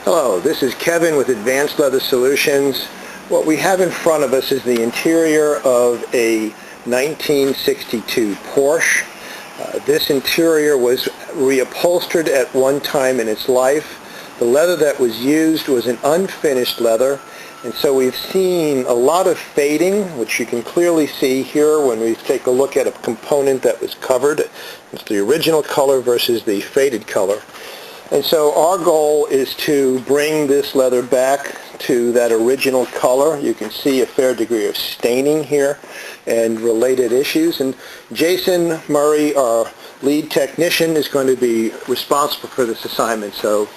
Hello, this is Kevin with Advanced Leather Solutions. What we have in front of us is the interior of a 1962 Porsche. This interior was reupholstered at one time in its life. The leather that was used was an unfinished leather, and so we've seen a lot of fading, which you can clearly see here when we take a look at a component that was covered. It's the original color versus the faded color. And so our goal is to bring this leather back to that original color. You can see a fair degree of staining here and related issues. And Jason Murray, our lead technician, is going to be responsible for this assignment. So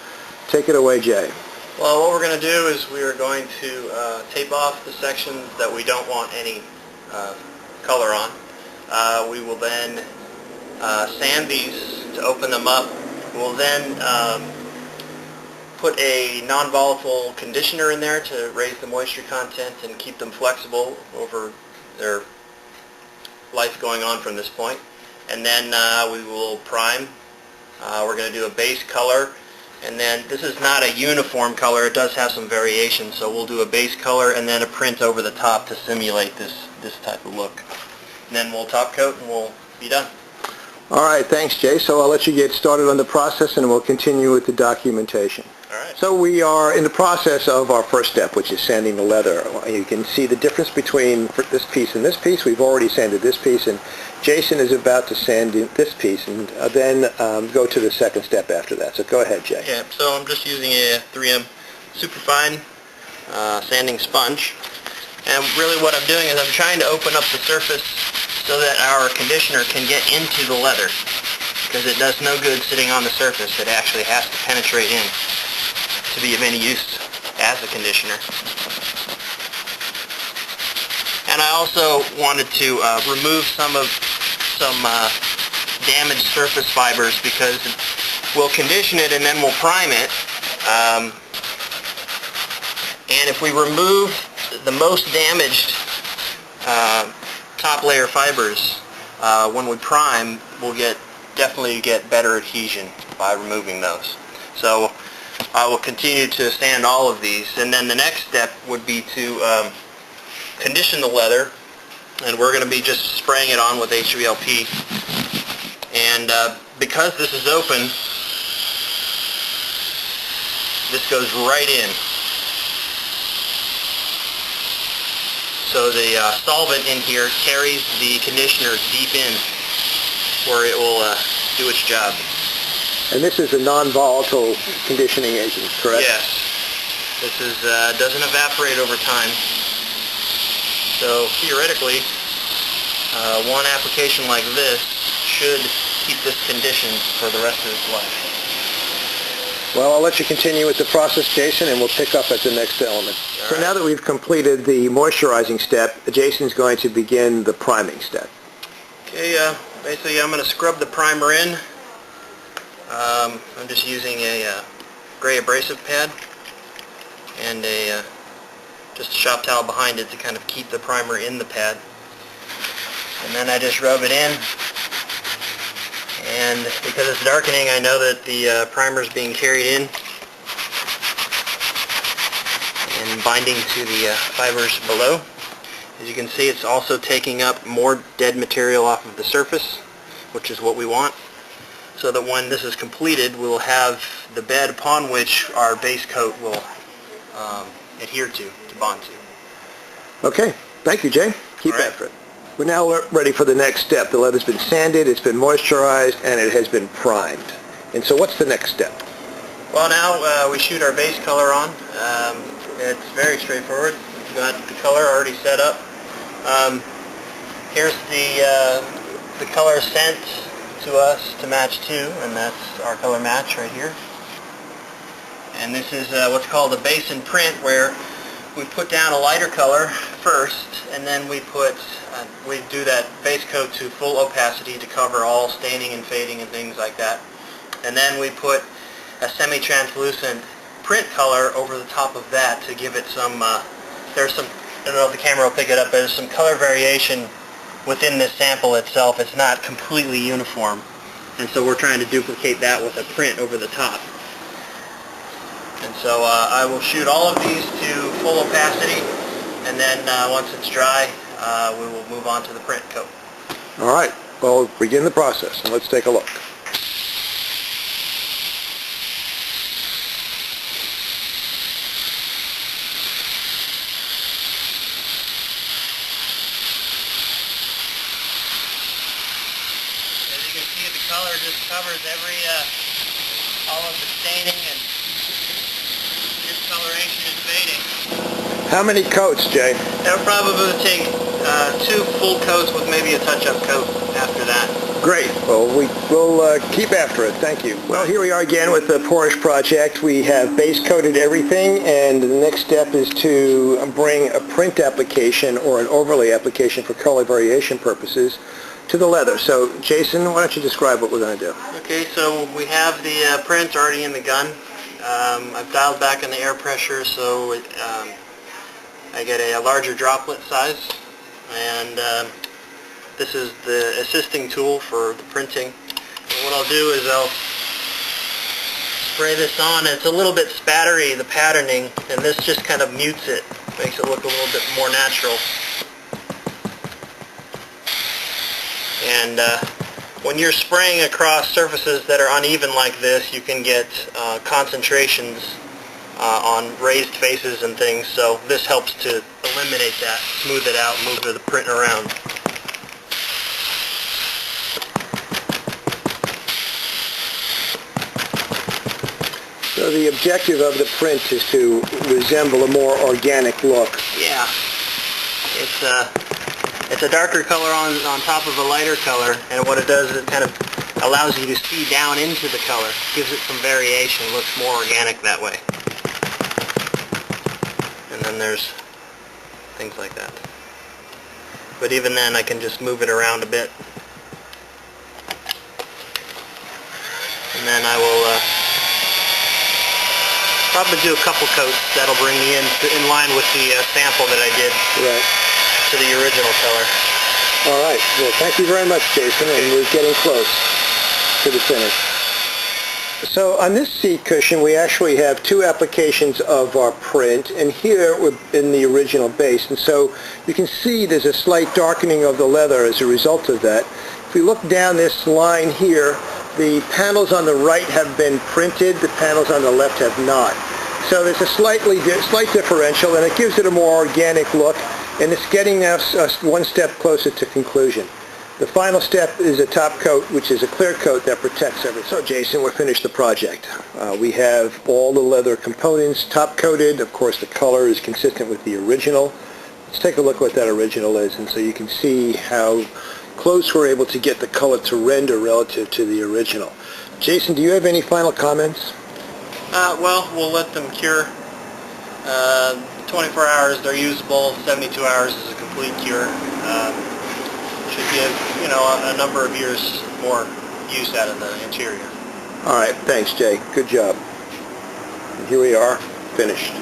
take it away, Jay. Well, what we're going to do is we are going to tape off the sections that we don't want any color on. We will then sand these to open them up. We'll then put a non-volatile conditioner in there to raise the moisture content and keep them flexible over their life going on from this point. And then we will prime. We're going to do a base color, and then this is not a uniform color. It does have some variation, so we'll do a base color and then a print over the top to simulate this type of look. And then we'll top coat and we'll be done. All right, thanks, Jay. So I'll let you get started on the process, and we'll continue with the documentation. All right. So we are in the process of our first step, which is sanding the leather. You can see the difference between this piece and this piece. We've already sanded this piece, and Jason is about to sand this piece, and then go to the second step after that. So go ahead, Jay. Yeah, so I'm just using a 3M superfine sanding sponge. And really what I'm doing is I'm trying to open up the surface so that our conditioner can get into the leather, because it does no good sitting on the surface. It actually has to penetrate in to be of any use as a conditioner. And I also wanted to remove some damaged surface fibers, because we'll condition it and then we'll prime it. And if we remove the most damaged top layer fibers, when we prime, we'll definitely get better adhesion by removing those. So I will continue to sand all of these, and then the next step would be to condition the leather, and we're going to be just spraying it on with HVLP. And because this is open, this goes right in. So the solvent in here carries the conditioner deep in where it will do its job. And this is a non-volatile conditioning agent, correct? Yes. This is doesn't evaporate over time. So theoretically, one application like this should keep this conditioned for the rest of its life. Well, I'll let you continue with the process, Jason, and we'll pick up at the next element. So now that we've completed the moisturizing step, Jason's going to begin the priming step. Okay, basically I'm going to scrub the primer in. I'm just using a gray abrasive pad and just a shop towel behind it to kind of keep the primer in the pad. And then I just rub it in. And because it's darkening, I know that the primer is being carried in and binding to the fibers below. As you can see, it's also taking up more dead material off of the surface, which is what we want, so that when this is completed, we'll have the bed upon which our base coat will adhere to bond to. Okay, thank you, Jay. Keep after it. We're now ready for the next step. The leather's been sanded, it's been moisturized, and it has been primed. And so what's the next step? Well, now we shoot our base color on. It's very straightforward. We've got the color already set up. Here's the color sent to us to match to, and that's our color match right here. And this is what's called a base and print, where we put down a lighter color first, and then we do that base coat to full opacity to cover all staining and fading and things like that. And then we put a semi-translucent print color over the top of that to give it some, there's some, I don't know if the camera will pick it up, but there's some color variation within this sample itself. It's not completely uniform. And so we're trying to duplicate that with a print over the top. And so I will shoot all of these to full opacity, and then once it's dry, we will move on to the print coat. All right, well, begin the process, and let's take a look. As you can see, the color just covers all of the staining, and discoloration is fading. How many coats, Jay? It'll probably take 2 full coats with maybe a touch-up coat after that. Great. Well, we'll keep after it. Thank you. Well, here we are again with the Porsche project. We have base coated everything, and the next step is to bring a print application or an overlay application for color variation purposes to the leather. So, Jason, why don't you describe what we're going to do? Okay, so we have the print already in the gun. I've dialed back on the air pressure, so I get a larger droplet size, and this is the assisting tool for the printing. And what I'll do is I'll spray this on. It's a little bit spattery, the patterning, and this just kind of mutes it, makes it look a little bit more natural. And when you're spraying across surfaces that are uneven like this, you can get concentrations on raised faces and things, so this helps to eliminate that, smooth it out, move the print around. So the objective of the print is to resemble a more organic look. Yeah, it's a darker color on top of a lighter color, and what it does is it kind of allows you to see down into the color, gives it some variation, looks more organic that way. And then there's things like that. But even then I can just move it around a bit. And then I will probably do a couple coats. That'll bring me in line with the sample that I did to the original color. All right. Well, thank you very much, Jason, and we're getting close to the finish. So on this seat cushion, we actually have 2 applications of our print, and here we're in the original base. And so you can see there's a slight darkening of the leather as a result of that. If we look down this line here, the panels on the right have been printed, the panels on the left have not. So there's a slight differential, and it gives it a more organic look, and it's getting us one step closer to conclusion. The final step is a top coat, which is a clear coat that protects everything. So, Jason, we're finished the project. We have all the leather components top coated. Of course, the color is consistent with the original. Let's take a look what that original is, and so you can see how close we're able to get the color to render relative to the original. Jason, do you have any final comments? Well, we'll let them cure. 24 hours they're usable, 72 hours is a complete cure. Should give, a number of years more use out of the interior. All right, thanks, Jay. Good job. And here we are, finished.